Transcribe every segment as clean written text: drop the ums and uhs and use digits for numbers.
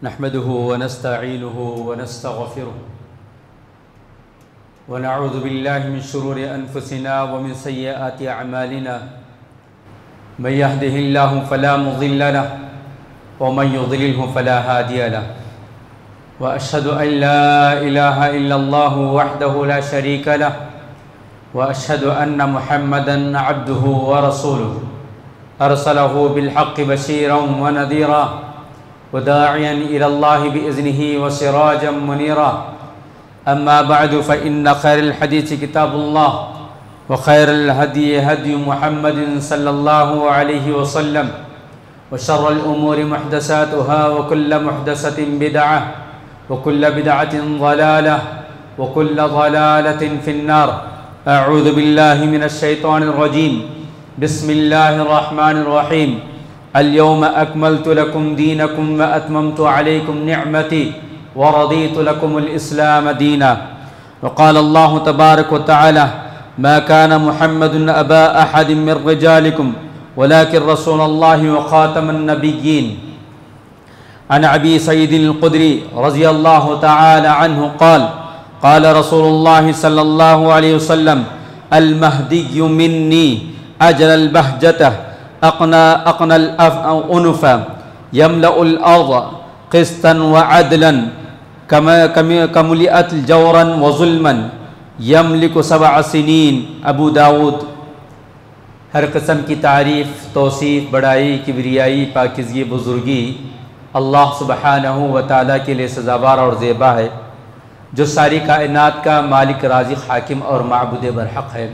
نحمده ونستعينه ونستغفره ونعوذ بالله من شرور أنفسنا ومن سيئات أعمالنا من يهده الله فلا مضل له ومن يضلله فلا هادي له وأشهد أن لا إله إلا الله وحده لا شريك له وأشهد أن محمدًا عبده ورسوله أرسله بالحق بشيرا ونذيرا وداعيا إلى الله بإذنه وسراجا منيرا أما بعد فإن خير الحديث كتاب الله وخير الهدي هدي محمد صلى الله عليه وسلم وشر الأمور محدثاتها وكل محدثة بدعة وكل بدعة ضلالة وكل ضلالة في النار. أعوذ بالله من الشيطان الرجيم. بسم الله الرحمن الرحيم. اليوم أكملت لكم دينكم وأتممت عليكم نعمتي ورضيت لكم الإسلام دينا. وقال الله تبارك وتعالى: ما كان محمد أبا أحد من رجالكم ولكن رسول الله وخاتم النبيين. عن أبي سعيد الخدري رضي الله تعالى عنه قال: قال رسول الله صلى الله عليه وسلم: المهدي مني أجل البهجة أقنى الأنف يملأ الأرض قسطا وعدلا كملئت جورا وظلما يملك 7 سنين. ابو داود. ہر قسم کی تعریف، توصیف، بڑائی، کبریائی، پاکیزگی، بزرگی اللہ سبحانہ و تعالیٰ کے لیے سزاوار اور زیبا ہے، جو ساری کائنات کا مالک، رازق، حاکم اور معبود برحق ہے.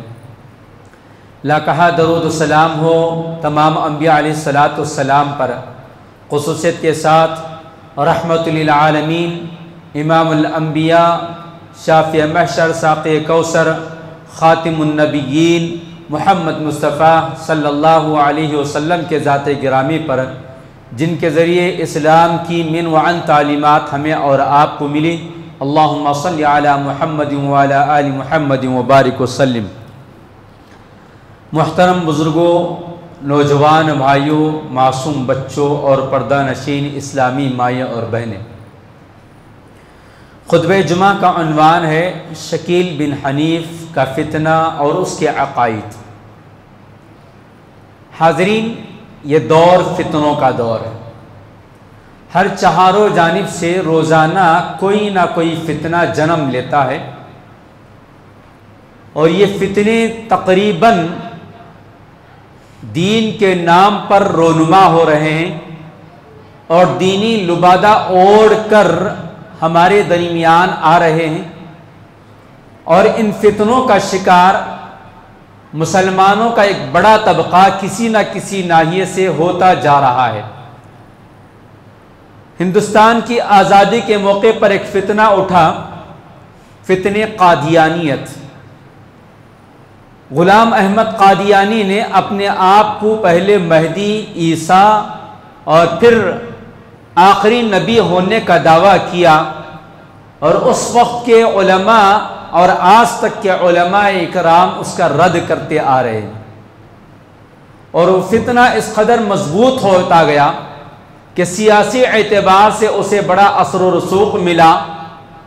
لاکہا درود و سلام ہو تمام انبیاء علیہ السلام پر، خصوصیت کے ساتھ رحمت للعالمین، امام الانبیاء، شافع محشر، ساقی کوثر، خاتم النبیین محمد مصطفیٰ صلی اللہ علیہ وسلم کے ذات گرامی پر، جن کے ذریعے اسلام کی من وعن تعلیمات ہمیں اور آپ کو ملی. اللہم صلی علی محمد وعلی آل محمد وبارک وسلم. محترم بزرگوں، نوجوان بھائیوں، معصوم بچوں اور پردہ نشین اسلامی مائیں اور بہنیں، خطبہ جمعہ کا عنوان ہے شکیل بن حنیف کا فتنہ اور اس کے عقائد. حاضرین، یہ دور فتنوں کا دور ہے. ہر چہاروں جانب سے روزانہ کوئی نہ کوئی فتنہ جنم لیتا ہے، اور یہ فتنے تقریباً دین کے نام پر رونما ہو رہے ہیں اور دینی لبادہ اوڑھ کر ہمارے درمیان آ رہے ہیں، اور ان فتنوں کا شکار مسلمانوں کا ایک بڑا طبقہ کسی نہ کسی ناحیے سے ہوتا جا رہا ہے. ہندوستان کی آزادی کے موقع پر ایک فتنہ اٹھا، فتنہ قادیانیت. غلام احمد قادیانی نے اپنے آپ کو پہلے مہدی، عیسیٰ اور پھر آخری نبی ہونے کا دعویٰ کیا، اور اس وقت کے علماء اور آج تک کے علماء اکرام اس کا رد کرتے آ رہے ہیں. اور وہ فتنہ اس قدر مضبوط ہوتا گیا کہ سیاسی اعتبار سے اسے بڑا اثر و رسوخ ملا،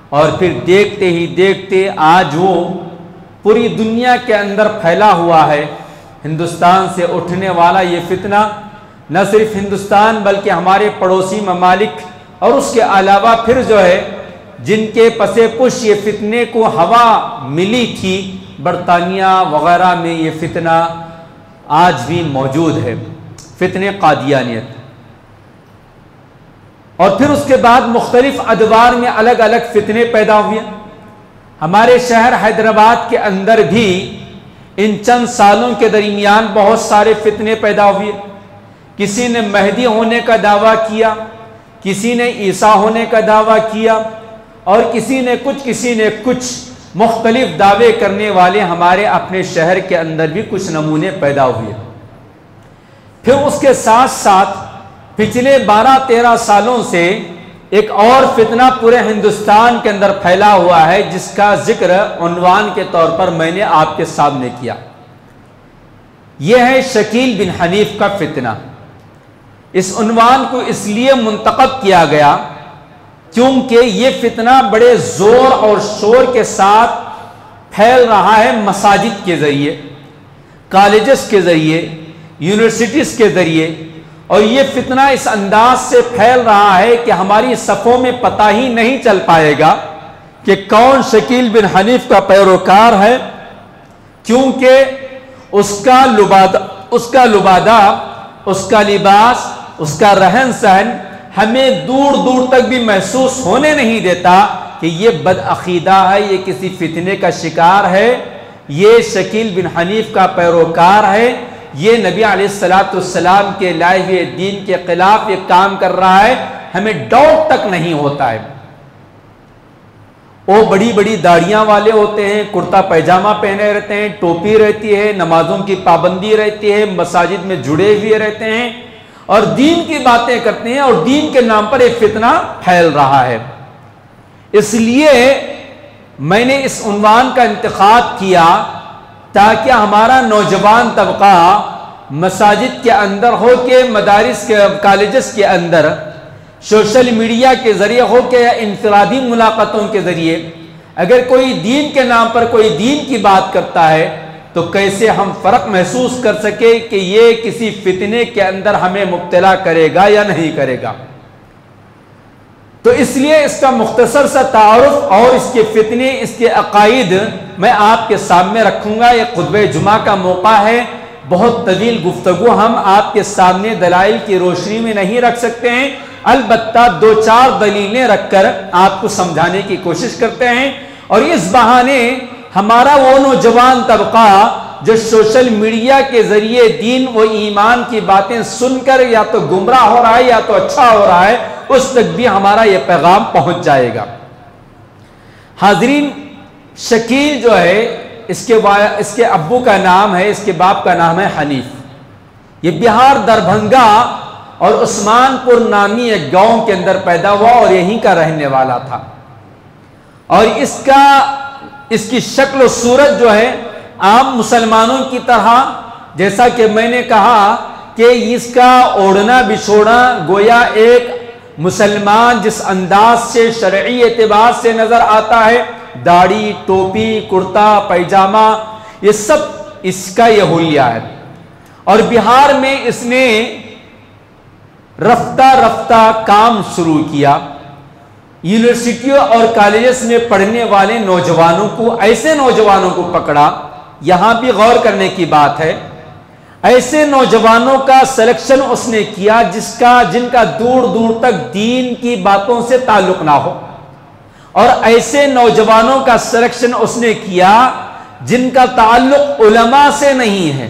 اور پھر دیکھتے ہی دیکھتے آج وہ پوری دنیا کے اندر پھیلا ہوا ہے. ہندوستان سے اٹھنے والا یہ فتنہ نہ صرف ہندوستان بلکہ ہمارے پڑوسی ممالک اور اس کے علاوہ پھر جو ہے جن کے پس پش یہ فتنے کو ہوا ملی تھی، برطانیہ وغیرہ میں یہ فتنہ آج بھی موجود ہے، فتنہ قادیانیت. اور پھر اس کے بعد مختلف ادوار میں الگ الگ فتنے پیدا ہوئے. ہمارے شہر حیدرآباد کے اندر بھی ان چند سالوں کے درمیان بہت سارے فتنے پیدا ہوئے. کسی نے مہدی ہونے کا دعویٰ کیا، کسی نے عیسیٰ ہونے کا دعویٰ کیا، اور کسی نے کچھ مختلف دعوے کرنے والے ہمارے اپنے شہر کے اندر بھی کچھ نمونے پیدا ہوئے. پھر اس کے ساتھ ساتھ پچھلے 12-13 سالوں سے ایک اور فتنہ پورے ہندوستان کے اندر پھیلا ہوا ہے، جس کا ذکر عنوان کے طور پر میں نے آپ کے سامنے کیا. یہ ہے شکیل بن حنیف کا فتنہ. اس عنوان کو اس لیے منتخب کیا گیا کیونکہ یہ فتنہ بڑے زور اور شور کے ساتھ پھیل رہا ہے مساجد کے ذریعے، کالجز کے ذریعے، یونیورسٹیز کے ذریعے، اور یہ فتنہ اس انداز سے پھیل رہا ہے کہ ہماری صفوں میں پتہ ہی نہیں چل پائے گا کہ کون شکیل بن حنیف کا پیروکار ہے، کیونکہ اس کا لبادہ، اس کا لباس، اس کا رہن سہن ہمیں دور دور تک بھی محسوس ہونے نہیں دیتا کہ یہ بد عقیدہ ہے، یہ کسی فتنے کا شکار ہے، یہ شکیل بن حنیف کا پیروکار ہے، یہ نبی علیہ السلام کے لائے ہوئے دین کے خلاف یہ کام کر رہا ہے، ہمیں ڈاؤٹ تک نہیں ہوتا ہے۔ وہ بڑی بڑی داڑیاں والے ہوتے ہیں، کرتا پیجامہ پہنے رہتے ہیں، ٹوپی رہتی ہے، نمازوں کی پابندی رہتی ہے، مساجد میں جڑے ہوئے رہتے ہیں اور دین کی باتیں کرتے ہیں، اور دین کے نام پر ایک فتنہ پھیل رہا ہے۔ اس لیے میں نے اس عنوان کا انتخاب کیا تاکہ ہمارا نوجوان طبقہ مساجد کے اندر ہو کے، مدارس کے، کالجز کے اندر، سوشل میڈیا کے ذریعے ہو کے یا انفرادی ملاقاتوں کے ذریعے اگر کوئی دین کے نام پر کوئی دین کی بات کرتا ہے تو کیسے ہم فرق محسوس کر سکے کہ یہ کسی فتنے کے اندر ہمیں مبتلا کرے گا یا نہیں کرے گا۔ تو اس لیے اس کا مختصر سا تعارف اور اس کے فتنے، اس کے عقائد میں آپ کے سامنے رکھوں گا۔ یہ خطبہ جمعہ کا موقع ہے، بہت طویل گفتگو ہم آپ کے سامنے دلائل کی روشنی میں نہیں رکھ سکتے ہیں، البتہ دو چار دلیلیں رکھ کر آپ کو سمجھانے کی کوشش کرتے ہیں، اور اس بہانے ہمارا وہ نوجوان طبقہ جو سوشل میڈیا کے ذریعے دین و ایمان کی باتیں سن کر یا تو گمراہ ہو رہا ہے یا تو اچھا ہو رہا ہے، اس تک بھی ہمارا یہ پیغام پہنچ جائے گا۔ حاضرین، شکیل جو ہے اس کے ابو کا نام ہے، اس کے باپ کا نام ہے حنیف۔ یہ بہار دربھنگا اور عثمان پور نامی ایک گاؤں کے اندر پیدا ہوا اور یہیں کا رہنے والا تھا، اور اس کی شکل و صورت جو ہے عام مسلمانوں کی طرح، جیسا کہ میں نے کہا کہ اس کا اوڑھنا بچھوڑنا گویا ایک مسلمان جس انداز سے شرعی اعتبار سے نظر آتا ہے، داڑھی، ٹوپی، کرتا پیجامہ، یہ سب اس کا یہ حلیہ ہے۔ اور بہار میں اس نے رفتہ رفتہ کام شروع کیا، یونیورسٹیوں اور کالجز میں پڑھنے والے نوجوانوں کو، ایسے نوجوانوں کو پکڑا، یہاں بھی غور کرنے کی بات ہے، ایسے نوجوانوں کا سلیکشن اس نے کیا جن کا دور دور تک دین کی باتوں سے تعلق نہ ہو، اور ایسے نوجوانوں کا سلیکشن اس نے کیا جن کا تعلق علماء سے نہیں ہے،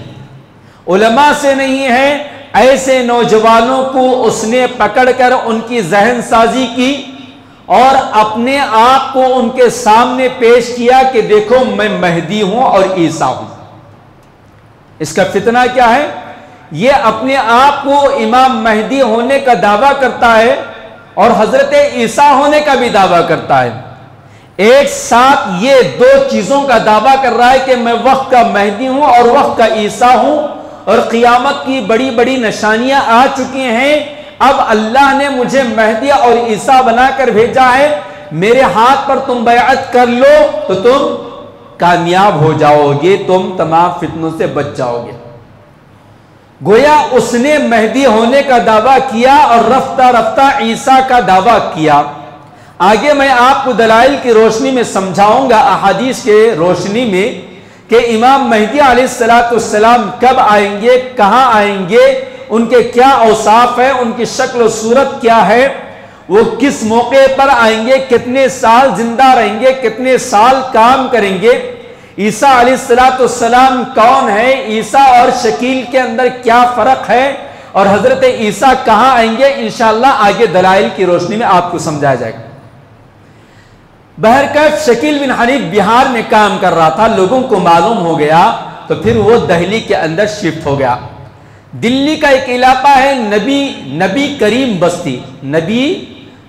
علماء سے نہیں ہے۔ ایسے نوجوانوں کو اس نے پکڑ کر ان کی ذہن سازی کی اور اپنے آپ کو ان کے سامنے پیش کیا کہ دیکھو میں مہدی ہوں اور عیسیٰ ہوں۔ اس کا فتنہ کیا ہے؟ یہ اپنے آپ کو امام مہدی ہونے کا دعویٰ کرتا ہے اور حضرت عیسیٰ ہونے کا بھی دعویٰ کرتا ہے۔ ایک ساتھ یہ دو چیزوں کا دعویٰ کر رہا ہے کہ میں وقت کا مہدی ہوں اور وقت کا عیسیٰ ہوں، اور قیامت کی بڑی بڑی نشانیاں آ چکی ہیں، اب اللہ نے مجھے مہدی اور عیسیٰ بنا کر بھیجا ہے، میرے ہاتھ پر تم بیعت کر لو تو تم کامیاب ہو جاؤ گے، تم تمام فتنوں سے بچ جاؤ گے۔ گویا اس نے مہدی ہونے کا دعویٰ کیا اور رفتہ رفتہ عیسیٰ کا دعویٰ کیا۔ آگے میں آپ کو دلائل کی روشنی میں سمجھاؤں گا، احادیث کے روشنی میں، کہ امام مہدی علیہ السلام کب آئیں گے، کہاں آئیں گے، ان کے کیا اوصاف ہیں، ان کی شکل و صورت کیا ہے، وہ کس موقع پر آئیں گے، کتنے سال زندہ رہیں گے، کتنے سال کام کریں گے، عیسیٰ علیہ السلام کون ہے، عیسیٰ اور شکیل کے اندر کیا فرق ہے، اور حضرت عیسیٰ کہاں آئیں گے، انشاءاللہ آگے دلائل کی روشنی میں آپ کو سمجھایا جائے گا۔ بہرکیف شکیل بن حنیف بہار میں کام کر رہا تھا، لوگوں کو معلوم ہو گیا تو پھر وہ دہلی کے اندر شفٹ ہو گیا۔ دلی کا ایک علاقہ ہے نبی کریم بستی،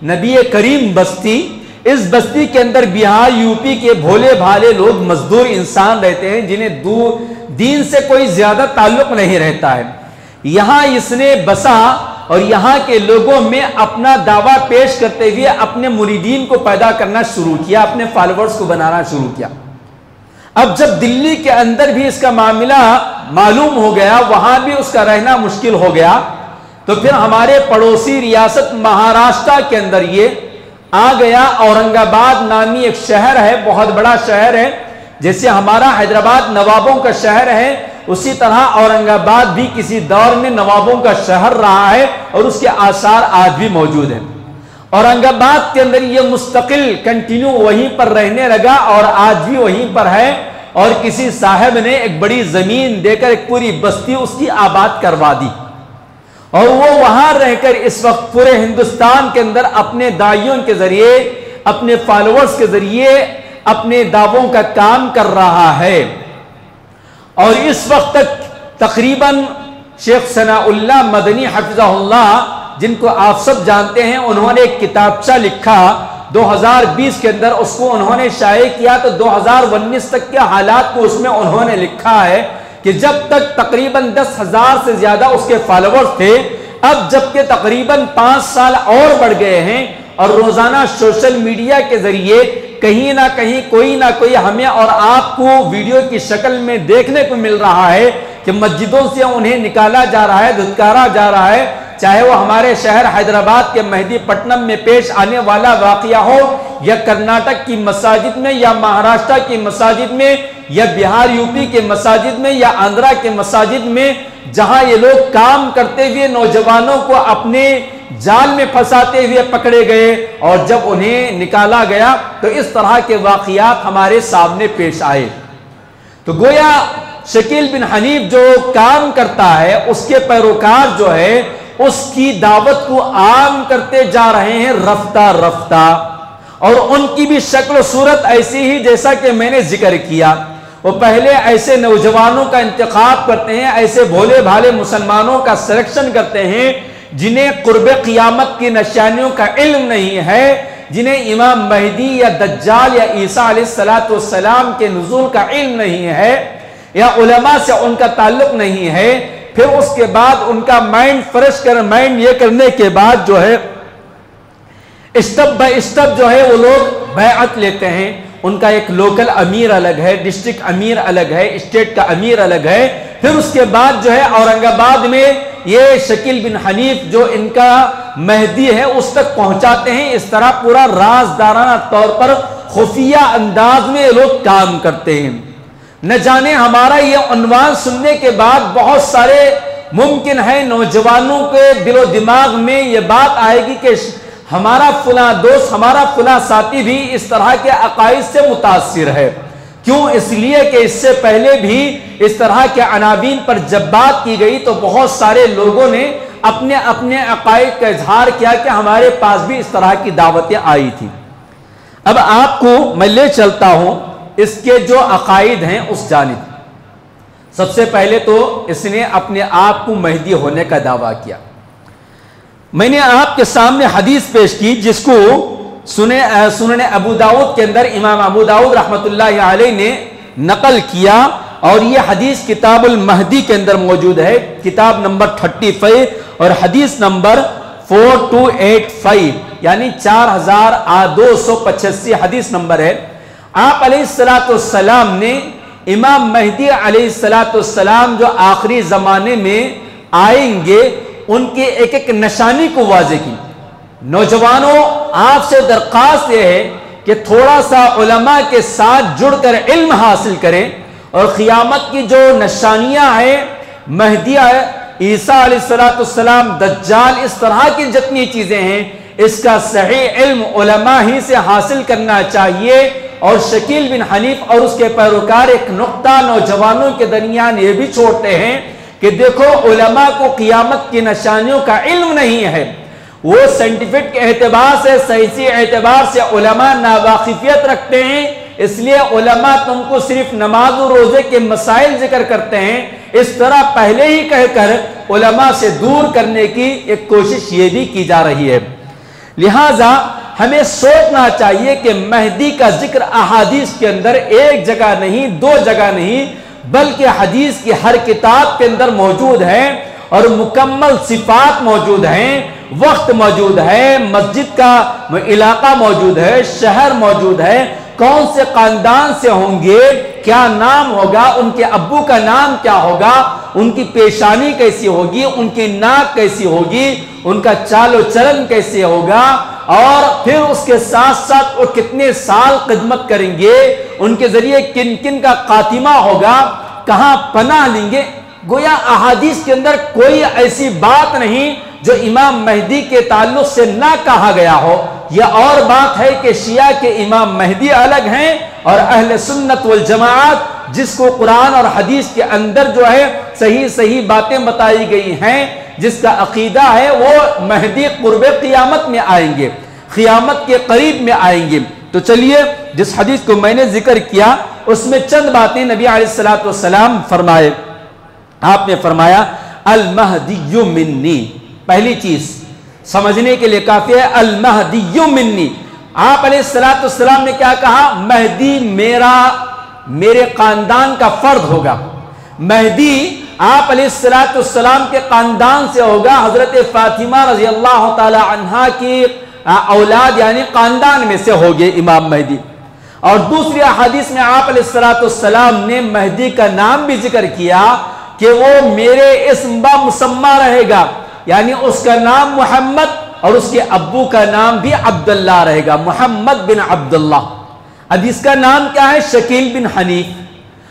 نبی کریم بستی، اس بستی کے اندر بہار یوپی کے بھولے بھالے لوگ، مزدور انسان رہتے ہیں جنہیں دین سے کوئی زیادہ تعلق نہیں رہتا ہے۔ یہاں اس نے بسا اور یہاں کے لوگوں میں اپنا دعویٰ پیش کرتے ہوئے اپنے مریدین کو پیدا کرنا شروع کیا، اپنے فالوورز کو بنانا شروع کیا۔ اب جب دلی کے اندر بھی اس کا معاملہ معلوم ہو گیا، وہاں بھی اس کا رہنا مشکل ہو گیا، تو پھر ہمارے پڑوسی ریاست مہاراشٹر کے اندر یہ آ گیا۔ اورنگ آباد نامی ایک شہر ہے، بہت بڑا شہر ہے، جیسے ہمارا حیدرآباد نوابوں کا شہر ہے، اسی طرح اورنگ آباد بھی کسی دور میں نوابوں کا شہر رہا ہے اور اس کے آثار آج بھی موجود ہیں۔ اورنگ آباد کے اندر یہ مستقل کنٹینیو وہیں پر رہنے لگا اور آج بھی وہیں پر ہے، اور کسی صاحب نے ایک بڑی زمین دے کر ایک پوری بستی اس کی آباد کروا دی، اور وہ وہاں رہ کر اس وقت پورے ہندوستان کے اندر اپنے داعیوں کے ذریعے، اپنے فالوورز کے ذریعے اپنے دعووں کا کام کر رہا ہے۔ اور اس وقت تک تقریباً شیخ ثناء اللہ مدنی حفظہ اللہ، جن کو آپ سب جانتے ہیں، انہوں نے ایک کتابچہ لکھا 2020 کے اندر، اس کو انہوں نے شائع کیا، تو 2019 تک کے حالات کو اس میں انہوں نے لکھا ہے کہ جب تک تقریباً 10,000 سے زیادہ اس کے فالوورز تھے، اب جبکہ تقریباً 5 سال اور بڑھ گئے ہیں، اور روزانہ سوشل میڈیا کے ذریعے کہیں نہ کہیں کوئی نہ کوئی ہمیں اور آپ کو ویڈیو کی شکل میں دیکھنے کو مل رہا ہے کہ مسجدوں سے انہیں نکالا جا رہا ہے، دھتکارا جا رہا ہے، چاہے وہ ہمارے شہر حیدرآباد کے مہدی پٹنم میں پیش آنے والا واقعہ ہو، یا کرناٹک کی مساجد میں، یا مہاراشٹر کی مساجد میں، یا بہار یوپی کے مساجد میں، یا آندھرا کے مساجد میں، جہاں یہ لوگ کام کرتے ہوئے نوجوانوں کو اپنے جال میں پھنساتے ہوئے پکڑے گئے، اور جب انہیں نکالا گیا تو اس طرح کے واقعات ہمارے سامنے پیش آئے۔ تو گویا شکیل بن حنیف جو کام کرتا ہے، اس کے پیروکار جو ہے اس کی دعوت کو عام کرتے جا رہے ہیں رفتہ رفتہ، اور ان کی بھی شکل و صورت ایسی ہی جیسا کہ میں نے ذکر کیا۔ وہ پہلے ایسے نوجوانوں کا انتخاب کرتے ہیں، ایسے بھولے بھالے مسلمانوں کا سلیکشن کرتے ہیں جنہیں قرب قیامت کی نشانیوں کا علم نہیں ہے، جنہیں امام مہدی یا دجال یا عیسیٰ علیہ السلام کے نزول کا علم نہیں ہے، یا علماء سے ان کا تعلق نہیں ہے۔ پھر اس کے بعد ان کا مائنڈ یہ کرنے کے بعد جو ہے اسٹپ بائی اسٹپ جو ہے وہ لوگ بیعت لیتے ہیں۔ ان کا ایک لوکل امیر الگ ہے، ڈسٹرکٹ امیر الگ ہے، اسٹیٹ کا امیر الگ ہے۔ پھر اس کے بعد جو ہے اورنگ آباد میں یہ شکیل بن حنیف جو ان کا مہدی ہے اس تک پہنچاتے ہیں۔ اس طرح پورا رازدارانہ طور پر خفیہ انداز میں یہ لوگ کام کرتے ہیں۔ نہ جانے ہمارا یہ عنوان سننے کے بعد بہت سارے ممکن ہے نوجوانوں کے دل و دماغ میں یہ بات آئے گی کہ ہمارا فلاں دوست، ہمارا فلاں ساتھی بھی اس طرح کے عقائد سے متاثر ہے۔ کیوں؟ اس لیے کہ اس سے پہلے بھی اس طرح کے عناوین پر جب بات کی گئی تو بہت سارے لوگوں نے اپنے اپنے عقائد کا اظہار کیا کہ ہمارے پاس بھی اس طرح کی دعوتیں آئی تھی۔ اب آپ کو میں لے چلتا ہوں اس کے جو عقائد ہیں اس جانب۔ سب سے پہلے تو اس نے اپنے آپ کو مہدی ہونے کا دعویٰ کیا۔ میں نے آپ کے سامنے حدیث پیش کی جس کو سنن ابو داؤد کے اندر امام ابو داؤد رحمت اللہ علیہ نے نقل کیا، اور یہ حدیث کتاب المہدی کے اندر موجود ہے، کتاب نمبر 35 اور حدیث نمبر 4285، یعنی 4285 حدیث نمبر ہے۔ آپ علیہ السلام نے امام مہدی علیہ السلام جو آخری زمانے میں آئیں گے ان کے ایک ایک نشانی کو واضح کی۔ نوجوانوں، آپ سے درخواست یہ ہے کہ تھوڑا سا علماء کے ساتھ جڑ کر علم حاصل کریں، اور قیامت کی جو نشانیاں ہیں، مہدی عیسیٰ علیہ السلام، دجال، اس طرح کی جتنی چیزیں ہیں، اس کا صحیح علم علماء ہی سے حاصل کرنا چاہیے۔ اور شکیل بن حنیف اور اس کے پیروکار ایک نقطہ نوجوانوں کے درمیان یہ بھی چھوڑتے ہیں کہ دیکھو، علماء کو قیامت کی نشانیوں کا علم نہیں ہے، وہ سائنٹیفک اعتبار سے، سائنسی اعتبار سے علماء ناواقفیت رکھتے ہیں، اس لیے علماء تم کو صرف نماز و روزے کے مسائل ذکر کرتے ہیں۔ اس طرح پہلے ہی کہہ کر علماء سے دور کرنے کی ایک کوشش یہ بھی کی جا رہی ہے۔ لہٰذا ہمیں سوچنا چاہیے کہ مہدی کا ذکر احادیث کے اندر ایک جگہ نہیں، دو جگہ نہیں، بلکہ حدیث کی ہر کتاب کے اندر موجود ہے، اور مکمل صفات موجود ہیں، وقت موجود ہے، مسجد کا علاقہ موجود ہے، شہر موجود ہے، کون سے خاندان سے ہوں گے، کیا نام ہوگا، ان کے ابو کا نام کیا ہوگا، ان کی پیشانی کیسی ہوگی، ان کی ناک کیسی ہوگی، ان کا چال و چلن کیسے ہوگا، اور پھر اس کے ساتھ ساتھ وہ کتنے سال خدمت کریں گے، ان کے ذریعے کن کن کا خاتمہ ہوگا، کہاں پناہ لیں گے۔ گویا احادیث کے اندر کوئی ایسی بات نہیں جو امام مہدی کے تعلق سے نہ کہا گیا ہو۔ یہ اور بات ہے کہ شیعہ کے امام مہدی الگ ہیں اور اہل سنت والجماعت جس کو قرآن اور حدیث کے اندر جو ہے صحیح باتیں بتائی گئی ہیں، جس کا عقیدہ ہے وہ مہدی قرب قیامت میں آئیں گے، قیامت کے قریب میں آئیں گے۔ تو چلیے جس حدیث کو میں نے ذکر کیا اس میں چند باتیں نبی علیہ السلام فرمائے۔ آپ نے فرمایا المہدی منی، پہلی چیز سمجھنے کے لیے کافی ہے، المہدی منی۔ آپ علیہ السلام نے کیا کہا؟ مہدی میرے خاندان کا فرد ہوگا۔ مہدی آپ علیہ السلام کے خاندان سے ہوگا، حضرت فاطمہ رضی اللہ تعالی عنہا کی اولاد یعنی خاندان میں سے ہوگے امام مہدی۔ اور دوسری حدیث میں آپ علیہ السلام نے مہدی کا نام بھی ذکر کیا کہ وہ میرے اسم با مسمى رہے گا، یعنی اس کا نام محمد اور اس کے ابو کا نام بھی عبداللہ رہے گا، محمد بن عبداللہ۔ اب اس کا نام کیا ہے؟ شکیل بن حنیف۔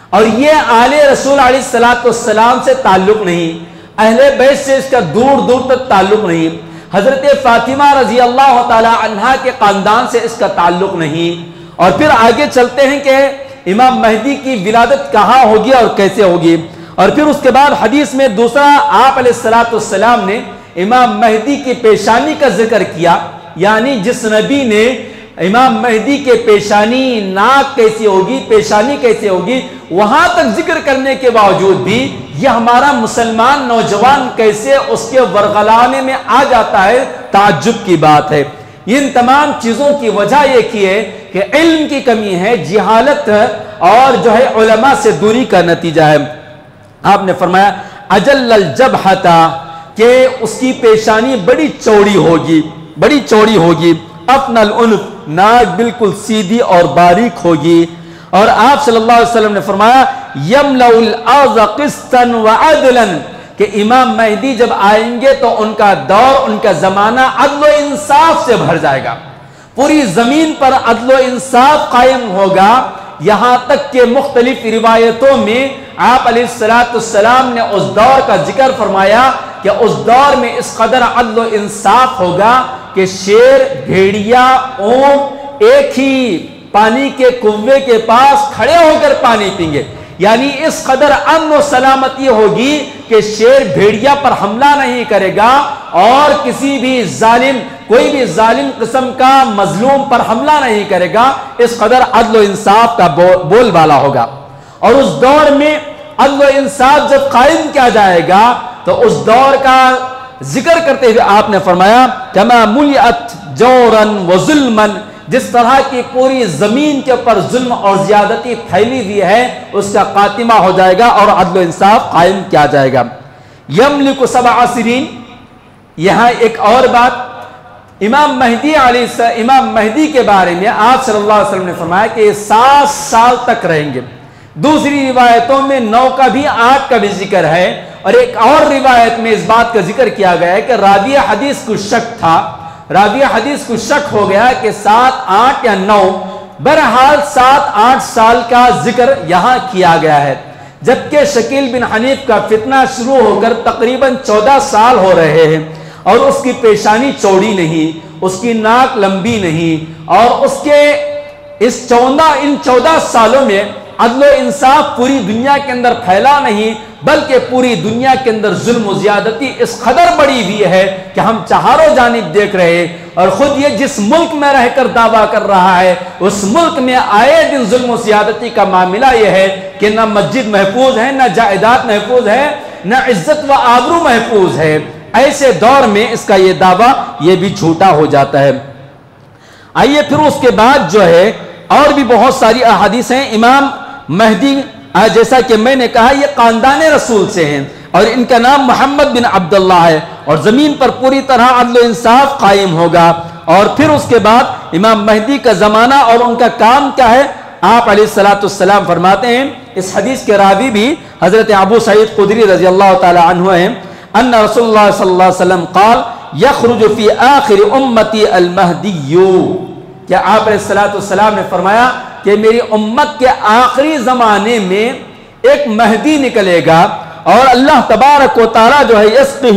اور یہ آل رسول علیہ السلام سے تعلق نہیں، اہل بیت سے اس کا دور دور تک تعلق نہیں، حضرت فاطمہ رضی اللہ تعالی عنہا کے خاندان سے اس کا تعلق نہیں۔ اور پھر آگے چلتے ہیں کہ امام مہدی کی ولادت کہاں ہوگی اور کیسے ہوگی۔ اور پھر اس کے بعد حدیث میں دوسرا آپ علیہ السلام نے امام مہدی کی پیشانی کا ذکر کیا، یعنی جس نبی نے امام مہدی کے پیشانی، ناک کیسی ہوگی، پیشانی کیسے ہوگی، وہاں تک ذکر کرنے کے باوجود بھی یہ ہمارا مسلمان نوجوان کیسے اس کے ورغلانے میں آ جاتا ہے، تعجب کی بات ہے۔ ان تمام چیزوں کی وجہ یہ کی ہے کہ علم کی کمی ہے، جہالت اور جو ہے علماء سے دوری کا نتیجہ ہے۔ آپ نے فرمایا اجل الجبہتا، کہ اس کی پیشانی بڑی چوڑی ہوگی، بڑی چوڑی ہوگی، افنى العنف، ناک بالکل سیدھی اور باریک ہوگی۔ اور آپ صلی اللہ علیہ وسلم نے فرمایا یملأ الارض قسطا وعدلا، کہ امام مہدی جب آئیں گے تو ان کا دور، ان کا زمانہ عدل و انصاف سے بھر جائے گا، پوری زمین پر عدل و انصاف قائم ہوگا۔ یہاں تک کہ مختلف روایتوں میں آپ علیہ السلام نے اس دور کا ذکر فرمایا کہ اس دور میں اس قدر عدل و انصاف ہوگا کہ شیر، بھیڑیا، اونٹ ایک ہی پانی کے کنویں کے پاس کھڑے ہو کر پانی پیں گے، یعنی اس قدر امن و سلامتی ہوگی کہ شیر بھیڑیا پر حملہ نہیں کرے گا اور کسی بھی ظالم، کوئی بھی ظالم قسم کا مظلوم پر حملہ نہیں کرے گا، اس قدر عدل و انصاف کا بول بالا ہوگا۔ اور اس دور میں عدل و انصاف جب قائم کیا جائے گا تو اس دور کا ذکر کرتے ہوئے آپ نے فرمایا کما ملئت جورا وظلما، جس طرح کی پوری زمین کے اوپر ظلم اور زیادتی پھیلی ہوئی ہے اس کا خاتمہ ہو جائے گا اور عدل و انصاف قائم کیا جائے گا۔ یملک 7 سنین، یہاں ایک اور بات امام مہدی کے بارے میں آپ صلی اللہ علیہ وسلم نے فرمایا کہ یہ 7 سال تک رہیں گے۔ دوسری روایتوں میں 9 کا بھی 8 کا بھی ذکر ہے، اور ایک اور روایت میں اس بات کا ذکر کیا گیا ہے کہ راوی حدیث کو شک تھا، راوی حدیث کو شک ہو گیا کہ 7، 8 یا 9، بہرحال 7-8 سال کا ذکر یہاں کیا گیا ہے، جبکہ شکیل بن حنیف کا فتنہ شروع ہو کر تقریباً 14 سال ہو رہے ہیں اور اس کی پیشانی چوڑی نہیں، اس کی ناک لمبی نہیں، اور اس کے ان 14 سالوں میں عدل و انصاف پوری دنیا کے اندر پھیلا نہیں، بلکہ پوری دنیا کے اندر ظلم و زیادتی اس قدر بڑی ہوئی ہے کہ ہم چہاروں جانب دیکھ رہے ہیں، اور خود یہ جس ملک میں رہ کر دعویٰ کر رہا ہے اس ملک میں آئے دن ظلم و زیادتی کا معاملہ یہ ہے کہ نہ مسجد محفوظ ہے، نہ جائیداد محفوظ ہے، نہ عزت و آبرو محفوظ ہے۔ ایسے دور میں اس کا یہ دعویٰ یہ بھی جھوٹا ہو جاتا ہے۔ آئیے پھر اس کے بعد جو ہے اور بھی بہت ساری احادیث ہیں۔ امام مہدی جیسا کہ میں نے کہا یہ خاندان رسول سے ہیں، اور ان کا نام محمد بن عبداللہ ہے، اور زمین پر پوری طرح عدل و انصاف قائم ہوگا۔ اور پھر اس کے بعد امام مہدی کا زمانہ اور ان کا کام کیا ہے؟ آپ علیہ السلام فرماتے ہیں، اس حدیث کے راوی بھی حضرت ابو سعید خدری رضی اللہ تعالی عنہ ہیں، ان رسول اللہ صلی اللہ علیہ وسلم قال یخرج فی آخر امتی المہدی، کیا آپ علیہ السلام نے فرمایا کہ میری امت کے آخری زمانے میں ایک مہدی نکلے گا، اور اللہ تبارک و تعالی جو ہے یسقہ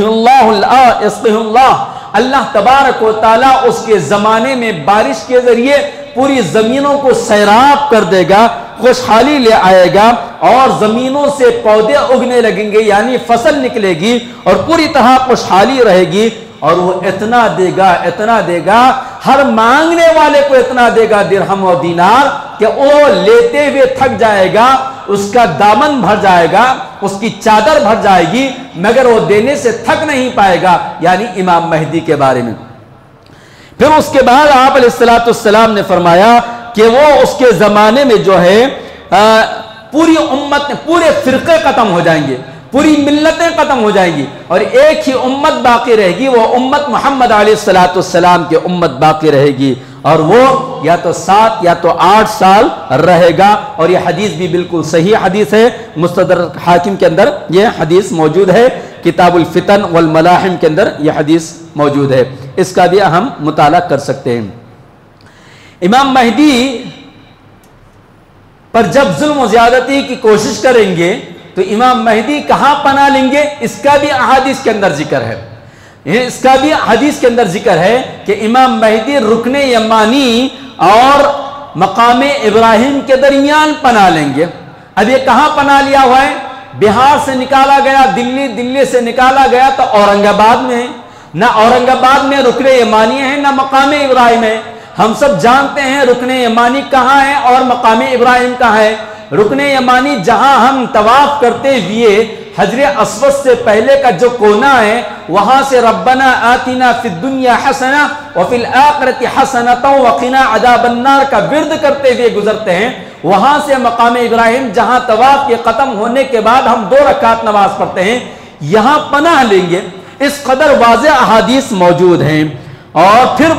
اللہ، اللہ تبارک و تعالی اس کے زمانے میں بارش کے ذریعے پوری زمینوں کو سیراب کر دے گا، خوشحالی لے آئے گا، اور زمینوں سے پودے اگنے لگیں گے، یعنی فصل نکلے گی اور پوری طرح خوشحالی رہے گی۔ اور وہ اتنا دے گا، ہر مانگنے والے کو اتنا دے گا درہم و دینار کہ وہ لیتے ہوئے تھک جائے گا، اس کا دامن بھر جائے گا، اس کی چادر بھر جائے گی، مگر وہ دینے سے تھک نہیں پائے گا، یعنی امام مہدی کے بارے میں۔ پھر اس کے بعد آپ علیہ السلام نے فرمایا کہ وہ اس کے زمانے میں جو ہے پوری امت، پورے فرقے ختم ہو جائیں گے، پوری ملتیں ختم ہو جائیں گی، اور ایک ہی امت باقی رہے گی، وہ امت محمد علیہ السلام کی امت باقی رہے گی، اور وہ یا تو 7 یا تو 8 سال رہے گا۔ اور یہ حدیث بھی بالکل صحیح حدیث ہے، مستدرک حاکم کے اندر یہ حدیث موجود ہے، کتاب الفتن والملاحم کے اندر یہ حدیث موجود ہے، اس کا بھی ہم مطالعہ کر سکتے ہیں۔ امام مہدی پر جب ظلم و زیادتی کی کوشش کریں گے تو امام مہدی کہاں پناہ لیں گے، اس کا بھی احادیث کے اندر ذکر ہے، اس کا بھی حدیث کے اندر ذکر ہے کہ امام مہدی رکن یمانی اور مقام ابراہیم کے درمیان پناہ لیں گے۔ اب یہ کہاں پناہ لیا ہوا ہے؟ بہار سے نکالا گیا، دلی سے نکالا گیا تو اورنگ آباد میں ہے، نہ اورنگ آباد میں رکن یمانی ہے نہ مقام ابراہیم ہے۔ ہم سب جانتے ہیں رکن یمانی کہاں ہے اور مقام ابراہیم کہاں ہے۔ رکن یمانی جہاں ہم طواف کرتے ہوئے حجر اسود سے پہلے کا جو کونا ہے، وہاں سے ربنا آتنا فی الدنیا حسنہ وفی الآخرۃ حسنۃ وقنا عذاب النار کا ورد کرتے ہوئے گزرتے ہیں، وہاں سے مقام ابراہیم جہاں طواف کے ختم ہونے کے بعد ہم 2 رکعت نماز پڑھتے ہیں، یہاں پناہ لیں گے۔ اس قدر واضح احادیث موجود ہیں۔ اور پھر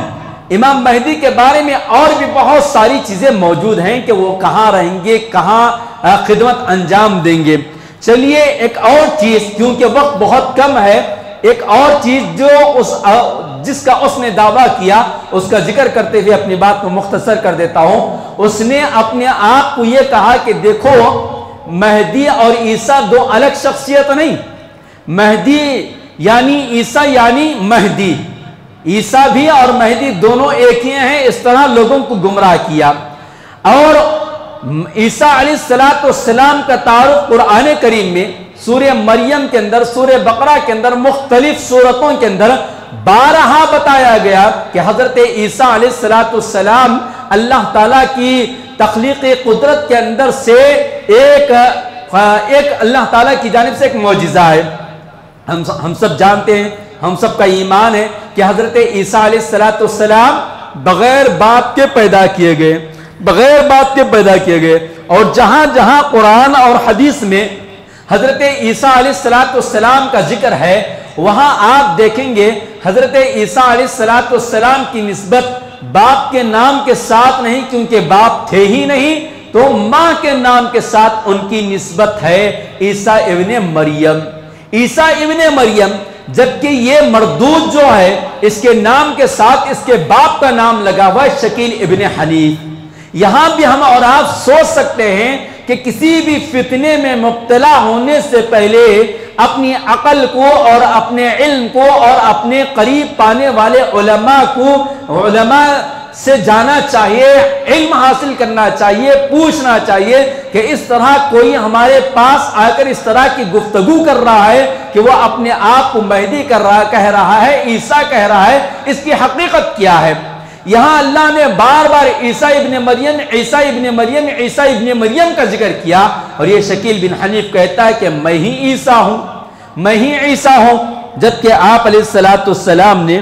امام مہدی کے بارے میں اور بھی بہت ساری چیزیں موجود ہیں کہ وہ کہاں رہیں گے، کہاں خدمت انجام دیں گے۔ چلیے ایک اور چیز، کیونکہ وقت بہت کم ہے، ایک اور چیز جو جس کا اس نے دعویٰ کیا اس کا ذکر کرتے ہوئے اپنی بات کو مختصر کر دیتا ہوں۔ اس نے اپنے آپ کو یہ کہا کہ دیکھو مہدی اور عیسیٰ 2 الگ شخصیت نہیں، مہدی یعنی عیسیٰ یعنی مہدی، عیسیٰ بھی اور مہدی دونوں ایک ہی ہیں، اس طرح لوگوں کو گمراہ کیا۔ اور عیسیٰ علیہ السلام کا تعارف قرآن کریم میں سورہ مریم کے اندر، سورہ بقرہ کے اندر، مختلف سورتوں کے اندر 12 بتایا گیا کہ حضرت عیسیٰ علیہ السلام اللہ تعالیٰ کی تخلیقی قدرت کے اندر سے ایک اللہ تعالیٰ کی جانب سے ایک معجزہ ہے۔ ہم سب جانتے ہیں، ہم سب کا ایمان ہے کہ حضرت عیسیٰ علیہ السلام بغیر باپ کے پیدا کیے گئے، بغیر باپ کے پیدا کیے گئے۔ اور جہاں جہاں قرآن اور حدیث میں حضرت عیسیٰ علیہ السلام کا ذکر ہے، وہاں آپ دیکھیں گے حضرت عیسیٰ علیہ السلام کی نسبت باپ کے نام کے ساتھ نہیں، کیونکہ باپ تھے ہی نہیں، تو ماں کے نام کے ساتھ ان کی نسبت ہے عیسیٰ ابن مریم، عیسیٰ ابن مریم۔ جبکہ یہ مردود جو ہے اس کے نام کے ساتھ اس کے باپ کا نام لگا ہوا ہے شکیل ابن حنیف۔ یہاں بھی ہم اور آپ سوچ سکتے ہیں کہ کسی بھی فتنے میں مبتلا ہونے سے پہلے اپنی عقل کو اور اپنے علم کو اور اپنے قریب پانے والے علماء سے جانا چاہیے، علم حاصل کرنا چاہیے، پوچھنا چاہیے کہ اس طرح کوئی ہمارے پاس آ کر اس طرح کی گفتگو کر رہا ہے کہ وہ اپنے آپ کو مہدی کہہ رہا ہے، عیسیٰ کہہ رہا ہے، اس کی حقیقت کیا ہے؟ یہاں اللہ نے بار بار عیسیٰ ابن مریم، عیسیٰ ابن مریم، عیسیٰ ابن مریم کا ذکر کیا، اور یہ شکیل بن حنیف کہتا ہے کہ میں ہی عیسیٰ ہوں، میں ہی عیسیٰ ہوں۔ جبکہ آپ علیہ السلام نے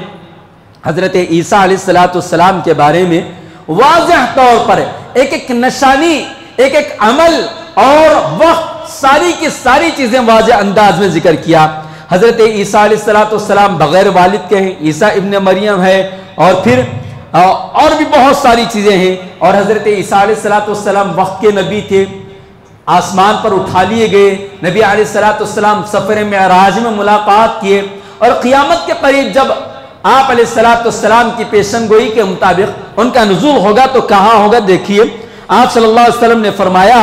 حضرت عیسیٰ علیہ السلام کے بارے میں واضح طور پر ایک ایک نشانی، ایک ایک عمل اور وقت ساری کی ساری چیزیں واضح انداز میں ذکر کیا. حضرت عیسیٰ علیہ السلام بغیر والد کے ہیں، عیسیٰ ابن مریم ہے، اور پھر اور بھی بہت ساری چیزیں ہیں. اور حضرت عیسیٰ علیہ السلام وقت کے نبی تھے، آسمان پر اٹھا لیے گئے. نبی علیہ السلام سفر معراج میں ملاقات کیے، اور قیامت کے قریب جب آپ علیہ السلام کی پیشن گوئی کے مطابق ان کا نزول ہوگا تو کہاں ہوگا؟ دیکھیے آپ صلی اللہ علیہ وسلم نے فرمایا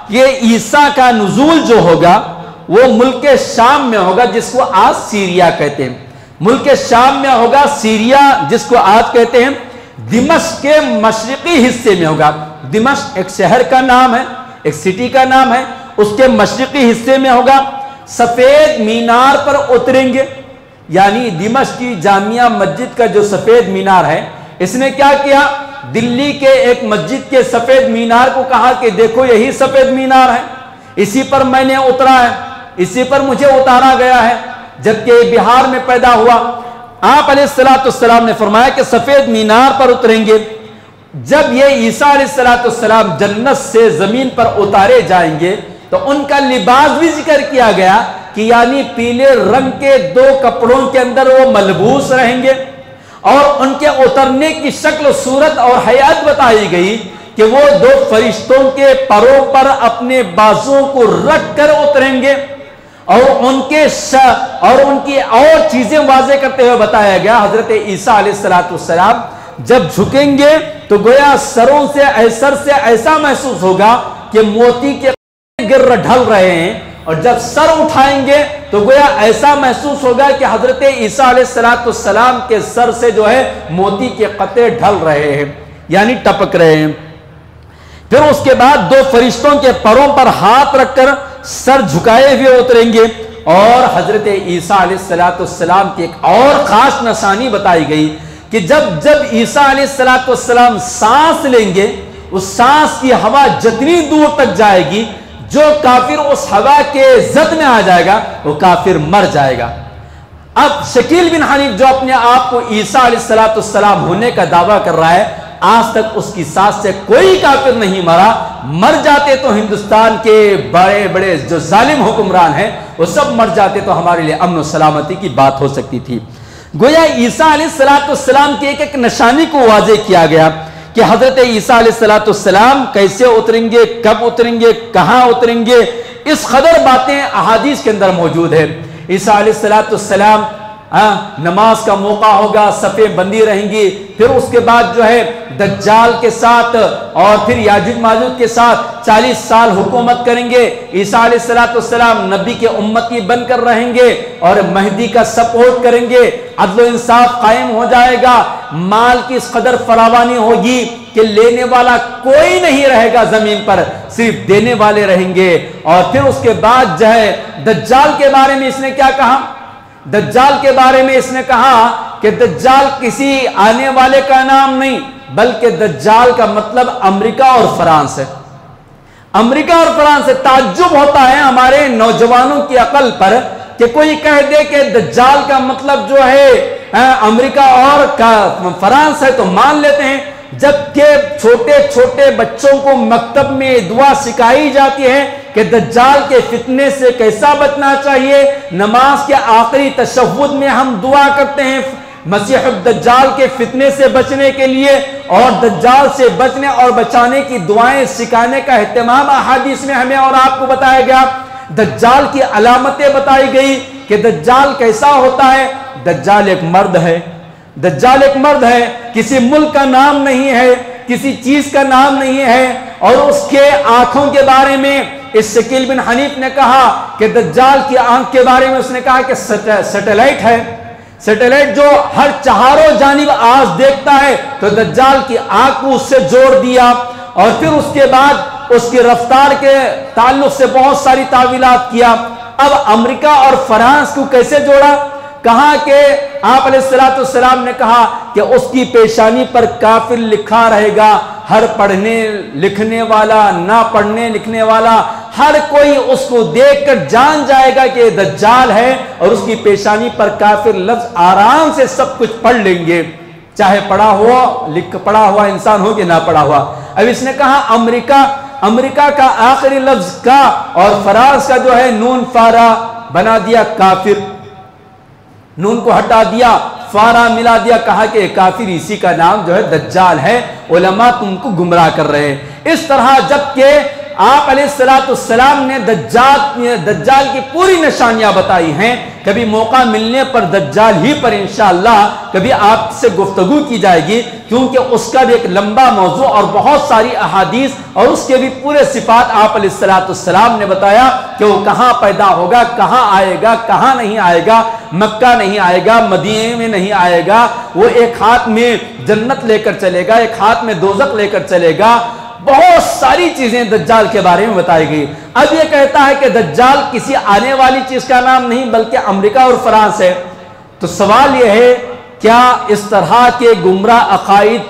کہ عیسیٰ کا نزول جو ہوگا وہ ملک شام میں ہوگا، جس کو آج سیریا کہتے ہیں. ملک شام میں ہوگا، سیریا جس کو آج کہتے ہیں، دمشق کے مشرقی حصے میں ہوگا. دمشق ایک شہر کا نام ہے، ایک سٹی کا نام ہے، اس کے مشرقی حصے میں ہوگا. سفید مینار پر اتریں گے، یعنی دمشق کی جامعہ مسجد کا جو سفید مینار ہے، اس نے کیا کیا؟ دلی کے ایک مسجد کے سفید مینار کو کہا کہ دیکھو یہی سفید مینار ہے، اسی پر میں نے اترا ہے، اسی پر مجھے اتارا گیا ہے، جبکہ بہار میں پیدا ہوا. آپ علیہ السلام نے فرمایا کہ سفید مینار پر اتریں گے. جب یہ عیسیٰ علیہ السلام جنت سے زمین پر اتارے جائیں گے تو ان کا لباس بھی ذکر کیا گیا کہ یعنی پیلے رنگ کے 2 کپڑوں کے اندر وہ ملبوس رہیں گے، اور ان کے اترنے کی شکل و صورت اور حیات بتائی گئی کہ وہ 2 فرشتوں کے پروں پر اپنے بازوں کو رکھ کر اتریں گے، اور ان کی اور چیزیں واضح کرتے ہوئے بتایا گیا. حضرت عیسیٰ علیہ السلام جب جھکیں گے تو گویا سر سے ایسا محسوس ہوگا کہ موتی کے گر ڈھل رہے ہیں، اور جب سر اٹھائیں گے تو گویا ایسا محسوس ہوگا کہ حضرت عیسیٰ علیہ السلام کے سر سے جو ہے موتی کے قطرے ڈھل رہے ہیں، یعنی ٹپک رہے ہیں. پھر اس کے بعد 2 فرشتوں کے پروں پر ہاتھ رکھ کر سر جھکائے ہوئے اتریں گے. اور حضرت عیسیٰ علیہ السلام کی ایک اور خاص نشانی بتائی گئی کہ جب عیسیٰ علیہ السلام سانس لیں گے، اس سانس کی ہوا جتنی دور تک جائے گی، جو کافر اس ہوا کے زد میں آ جائے گا وہ کافر مر جائے گا. اب شکیل بن حنیف جو اپنے آپ کو عیسیٰ علیہ السلام ہونے کا دعویٰ کر رہا ہے، آج تک اس کی سانس سے کوئی کافر نہیں مرا. مر جاتے تو ہندوستان کے بڑے بڑے جو ظالم حکمران ہیں وہ سب مر جاتے تو ہمارے لیے امن و سلامتی کی بات ہو سکتی تھی. گویا عیسیٰ علیہ السلام کی ایک نشانی کو واضح کیا گیا کہ حضرت عیسیٰ علیہ السلام کیسے اتریں گے، کب اتریں گے، کہاں اتریں گے، اس قدر باتیں احادیث کے اندر موجود ہے. عیسیٰ علیہ السلام نماز کا موقع ہوگا، صفیں بندی رہیں گی، پھر اس کے بعد جو ہے دجال کے ساتھ اور پھر یاجوج ماجوج کے ساتھ 40 سال حکومت کریں گے. عیسیٰ علیہ السلام نبی کے امتی بن کر رہیں گے اور مہدی کا سپورٹ کریں گے، عدل و انصاف قائم ہو جائے گا، مال کی اس قدر فراوانی ہوگی کہ لینے والا کوئی نہیں رہے گا زمین پر، صرف دینے والے رہیں گے. اور پھر اس کے بعد جو ہے دجال کے بارے میں اس نے کیا کہا؟ دجال کے بارے میں اس نے کہا کہ دجال کسی آنے والے کا نام نہیں، بلکہ دجال کا مطلب امریکہ اور فرانس ہے. امریکہ اور فرانس سے تعجب ہوتا ہے ہمارے نوجوانوں کی عقل پر کہ کوئی کہہ دے کہ دجال کا مطلب جو ہے امریکہ اور فرانس ہے تو مان لیتے ہیں، جبکہ چھوٹے چھوٹے بچوں کو مکتب میں دعا سکھائی جاتی ہے کہ دجال کے فتنے سے کیسا بچنا چاہیے. نماز کے آخری تشہد میں ہم دعا کرتے ہیں مسیح الدجال کے فتنے سے بچنے کے لیے، اور دجال سے بچنے اور بچانے کی دعائیں سکھانے کا اہتمام احادیث میں ہمیں اور آپ کو بتایا گیا. دجال کی علامتیں بتائی گئی کہ دجال کیسا ہوتا ہے. دجال ایک مرد ہے، دجال ایک مرد ہے، کسی ملک کا نام نہیں ہے، کسی چیز کا نام نہیں ہے. اور اس کے آنکھوں کے بارے میں اس شکیل بن حنیف نے کہا کہ دجال کی آنکھ کے بارے میں اس نے کہا کہ سیٹلائٹ ہے، سیٹلائٹ جو ہر چہاروں جانب آج دیکھتا ہے، تو دجال کی آنکھ کو اس سے جوڑ دیا. اور پھر اس کے بعد اس کی رفتار کے تعلق سے بہت ساری تعویلات کیا. اب امریکہ اور فرانس کو کیسے جوڑا؟ کہا کہ آپ علیہ السلام نے کہا کہ اس کی پیشانی پر کافر لکھا رہے گا. ہر پڑھنے لکھنے والا، نہ پڑھنے لکھنے والا، ہر کوئی اس کو دیکھ کر جان جائے گا کہ یہ دجال ہے، اور اس کی پیشانی پر کافر لفظ آرام سے سب کچھ پڑھ لیں گے، چاہے پڑھا ہوا انسان ہو کہ نہ پڑھا ہوا. اب اس نے کہا امریکہ کا آخری لفظ کا اور فرانس کا جو ہے نون فارا بنا دیا کافر، نون کو ہٹا دیا، فارا ملا دیا، کہا کہ کافر، اسی کا نام جو ہے دجال ہے، علماء تم کو گمراہ کر رہے ہیں۔ اس طرح جبکہ آپ علیہ السلام نے دجال کی پوری نشانیاں بتائی ہیں، کبھی موقع ملنے پر دجال ہی پر انشاءاللہ کبھی آپ سے گفتگو کی جائے گی، کیونکہ اس کا بھی ایک لمبا موضوع اور بہت ساری احادیث اور اس کے بھی پورے صفات آپ علیہ السلام نے بتایا کہ وہ کہاں پیدا ہوگا، کہاں آئے گا، کہاں نہیں آئے گا، مکہ نہیں آئے گا، مدینے میں نہیں آئے گا، وہ ایک ہاتھ میں جنت لے کر چلے گا، ایک ہاتھ میں دوزخ لے کر چلے گا، بہت ساری چیزیں دجال کے بارے میں بتائی گئی۔ اب یہ کہتا ہے کہ دجال کسی آنے والی چیز کا نام نہیں بلکہ امریکہ اور فرانس ہے، تو سوال یہ ہے کیا اس طرح کے گمراہ عقائد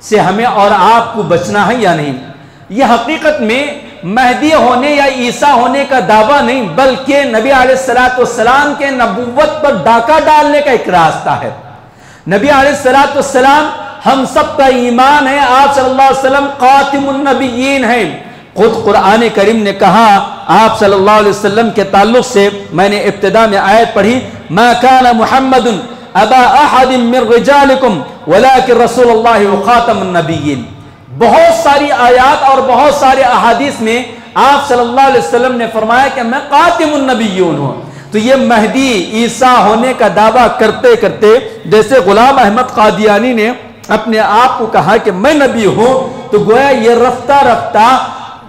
سے ہمیں اور آپ کو بچنا ہے یا نہیں؟ یہ حقیقت میں مہدی ہونے یا عیسیٰ ہونے کا دعویٰ نہیں بلکہ نبی علیہ السلام کے نبوت پر ڈاکہ ڈالنے کا ایک راستہ ہے۔ نبی علیہ السلام ہم سب کا ایمان ہے، آپ صلی اللہ علیہ وسلم خاتم النبیین ہیں۔ خود قرآن کریم نے کہا آپ صلی اللہ علیہ وسلم کے تعلق سے، میں نے ابتدا میں آیت پڑھی، ما کان محمد ابا احد من رجالکم ولکن رسول اللہ وخاتم النبیین۔ بہت ساری آیات اور بہت سارے احادیث میں آپ صلی اللہ علیہ وسلم نے فرمایا کہ میں خاتم النبیون ہوں۔ تو یہ مہدی عیسیٰ ہونے کا دعویٰ کرتے کرتے جیسے غلام احمد قادیانی نے اپنے آپ کو کہا کہ میں نبی ہوں، تو گویا یہ رفتہ رفتہ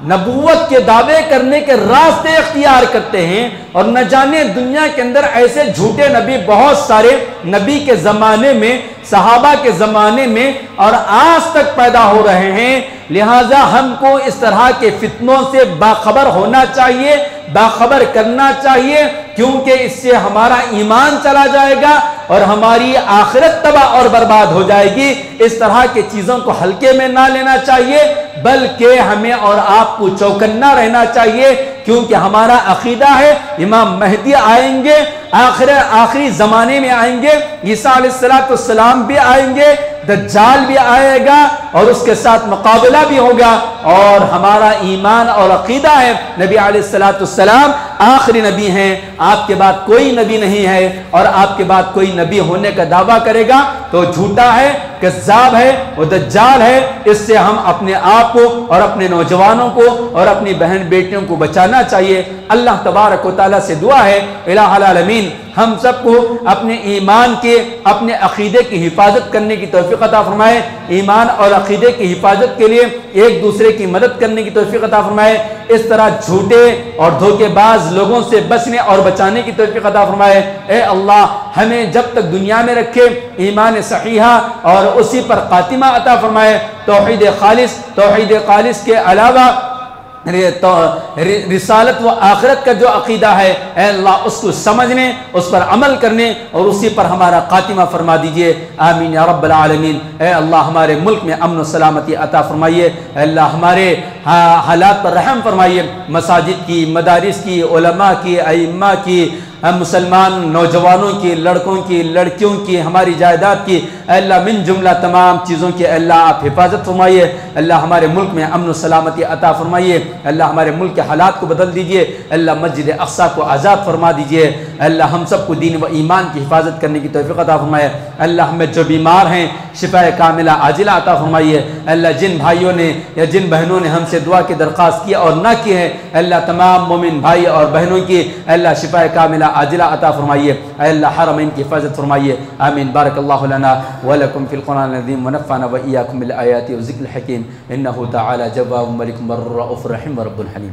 نبوت کے دعوے کرنے کے راستے اختیار کرتے ہیں، اور نہ جانے دنیا کے اندر ایسے جھوٹے نبی بہت سارے نبی کے زمانے میں، صحابہ کے زمانے میں اور آج تک پیدا ہو رہے ہیں۔ لہٰذا ہم کو اس طرح کے فتنوں سے باخبر ہونا چاہیے، باخبر کرنا چاہیے، کیونکہ اس سے ہمارا ایمان چلا جائے گا اور ہماری آخرت تباہ اور برباد ہو جائے گی۔ اس طرح کی چیزوں کو ہلکے میں نہ لینا چاہیے بلکہ ہمیں اور آپ کو چوکنا رہنا چاہیے، کیونکہ ہمارا عقیدہ ہے امام مہدی آئیں گے، آخری زمانے میں آئیں گے، عیسیٰ علیہ السلام بھی آئیں گے، دجال بھی آئے گا اور اس کے ساتھ مقابلہ بھی ہوگا، اور ہمارا ایمان اور عقیدہ ہے نبی علیہ السلام آخری نبی ہیں، آپ کے بعد کوئی نبی نہیں ہے، اور آپ کے بعد کوئی نبی ہونے کا دعویٰ کرے گا تو جھوٹا ہے، کذاب ہے، وہ دجال ہے۔ اس سے ہم اپنے آپ کو اور اپنے نوجوانوں کو اور اپنی بہن بیٹیوں کو بچانا چاہیے۔ اللہ تبارک و تعالیٰ سے دعا ہے الہ العالمین ہم سب کو اپنے ایمان کے، اپنے عقیدے کی حفاظت کرنے کی توفیق عطا فرمائے، ایمان اور عقیدے کی حفاظت کے لیے ایک دوسرے کی مدد کرنے کی توفیق عطا فرمائے، اس طرح جھوٹے اور دھوکے باز لوگوں سے بچنے اور بچانے کی توفیق عطا فرمائے۔ اے اللہ ہمیں جب تک دنیا میں رکھے ایمان صحیحہ اور اسی پر خاتمہ عطا فرمائے، توحید خالص کے علاوہ رسالت و آخرت کا جو عقیدہ ہے اے اللہ اس کو سمجھنے، اس پر عمل کرنے اور اسی پر ہمارا خاتمہ فرما دیجئے، آمین یا رب العالمین۔ اے اللہ ہمارے ملک میں امن و سلامتی عطا فرمائیے، اے اللہ ہمارے حالات پر رحم فرمائیے، مساجد کی، مدارس کی، علماء کی، ائمہ کی، مسلمان نوجوانوں کی، لڑکوں کی، لڑکیوں کی، ہماری جائیداد کی، اے اللہ من جملہ تمام چیزوں کی اے اللہ آپ حفاظت فرمائیے، اللہ ہمارے ملک میں امن و سلامتی عطا فرمائیے، اللہ ہمارے ملک کے حالات کو بدل دیجئے، اللہ مسجد اقصیٰ کو آزاد فرما دیجئے، اللہ ہم سب کو دین و ایمان کی حفاظت کرنے کی توفیق عطا فرمائے، اللہ ہمیں جو بیمار ہیں شفاء کاملہ عاجلہ عطا فرمائیے، اللہ جن بھائیوں نے یا جن بہنوں نے ہم سے دعا کی درخواست کی اور نہ کی ہے اللہ تمام مومن بھائی اور بہنوں کی اللہ شفاء کاملہ عاجلہ عطا فرمائیے، اے اللہ حرمین کی حفاظت فرمائیے، آمین۔ بارک اللہ لنا ولکم فی القرآن العظیم ونفعنا وإیاکم بالآیات والذکر الحکیم انہ تعالی جواب ملک بر رؤوف رحیم ورب حلیم۔